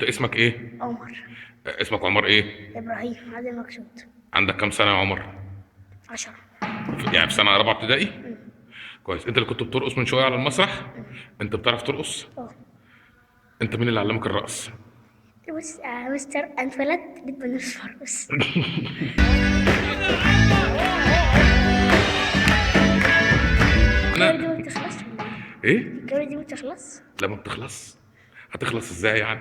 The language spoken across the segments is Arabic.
اسمك ايه؟ عمر اسمك عمر ايه؟ إبراهيم عادل مقصود. عندك كام سنة يا عمر؟ 10. يعني في سنة رابعة ابتدائي؟ كويس. انت اللي كنت بترقص من شوية على المسرح؟ انت بتعرف ترقص؟ اه. انت مين اللي علمك الرقص؟ بص مستر، أنا اتولدت بيت بني فارس. الكورة دي انا ما بتخلصش ولا ايه؟ إيه؟ الكورة دي ما بتخلص. لما بتخلص؟ هتخلص ازاي يعني؟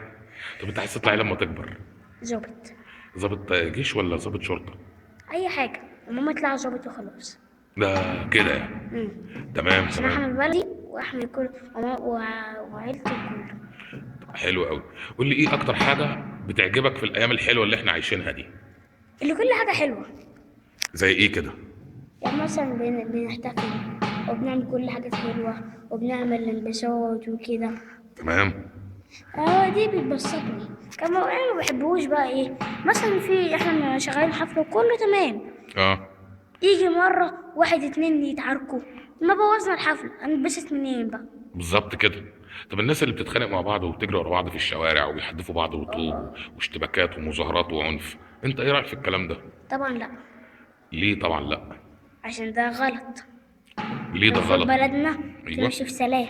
طب انت عايز تطلع إيه لما تكبر؟ ظابط. ضابط جيش ولا ضابط شرطة؟ أي حاجة، المهم اطلع ظابط وخلاص. ده كده يعني. مم. تمام عشان تمام. أحمي بلدي وأحمي كل وعيلتي كله. حلو قوي. قول لي ايه اكتر حاجة بتعجبك في الايام الحلوة اللي احنا عايشينها دي؟ اللي كل حاجة حلوة. زي ايه كده؟ يعني مثلا بنحتفل وبنعمل كل حاجة حلوة وبنعمل انبساط وكده. تمام. دي بتبسطني. كمان انا ما بحبوش بقى ايه، مثلا في احنا شغالين حفله وكله تمام، اه يجي مره واحد اتنين يتعاركوا، ما بوظنا الحفله، هنتبسط منين بقى؟ بالظبط كده. طب الناس اللي بتتخانق مع بعض وبتجري ورا بعض في الشوارع وبيحدفوا بعض وطوب واشتباكات ومظاهرات وعنف، انت ايه رايك في الكلام ده؟ طبعا لا. ليه طبعا لا؟ عشان ده غلط. ليه ده المفروض غلط؟ بلدنا ايوه. تمشي في سلام.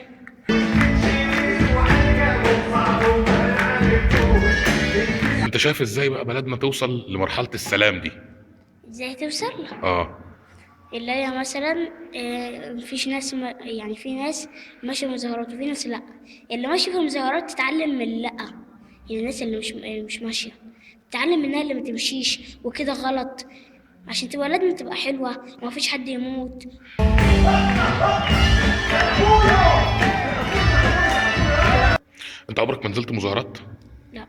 انت شايف ازاي بقى بلدنا توصل لمرحله السلام دي؟ ازاي توصل؟ اه. اللي هي مثلا مفيش ناس يعني في ناس ماشية مظاهرات وفي ناس لأ. اللي ماشي في المظاهرات تتعلم من اللي لأ، يعني الناس اللي مش ماشية تتعلم منها اللي ما تمشيش وكده غلط، عشان تبقى بلدنا تبقى حلوة ومفيش حد يموت. انت عمرك ما نزلت مظاهرات؟ لأ،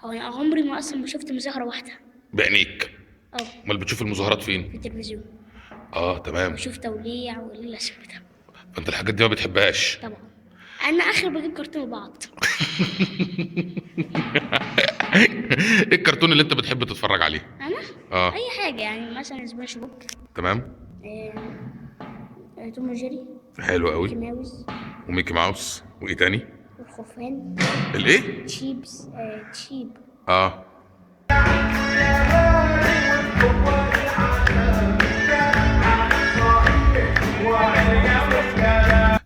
هو أنا عمري ما أصلا ما شفت مظاهرة واحدة. بعينيك؟ اه، امال بتشوف المظاهرات في فين؟ التلفزيون. اه تمام. بشوف توليع وليلة سودة. فانت الحاجات دي ما بتحبهاش؟ طبعا. أنا آخر بجيب كرتون بعض. ايه الكرتون اللي انت بتحب تتفرج عليه؟ أنا اه. أي حاجة، يعني مثلا سبونج بوب، تمام. توم وجيري، حلو قوي. ميكي ماوس، وميكي ماوس وايه تاني؟ والخوفان، الايه؟ تشيبس، تشيب. اه.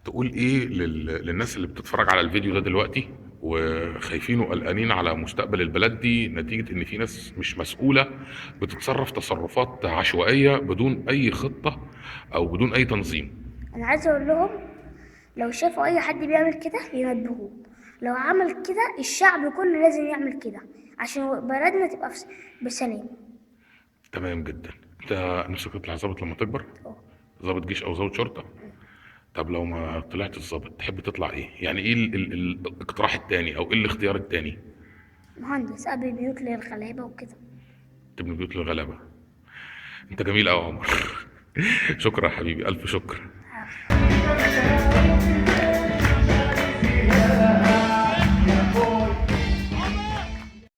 تقول ايه للناس اللي بتتفرج على الفيديو ده دلوقتي وخايفين وقلقانين على مستقبل البلد دي نتيجة ان في ناس مش مسؤولة بتتصرف تصرفات عشوائية بدون اي خطة او بدون اي تنظيم؟ انا عايزه اقول لهم لو شافوا اي حد بيعمل كده ينبهوه، لو عمل كده الشعب كله لازم يعمل كده عشان بلدنا تبقى بسلام. تمام جدا. انت نفسك تطلع ظابط لما تكبر؟ اه. ضابط جيش او ضابط شرطة؟ طب لو ما طلعت الظابط تحب تطلع ايه؟ يعني ايه الاقتراح التاني او ايه الاختيار التاني؟ مهندس ابي بيوت للغلابه وكده. تبني بيوت للغلابة. انت جميل قوي يا عمر. شكرا يا حبيبي، الف شكر. عارف.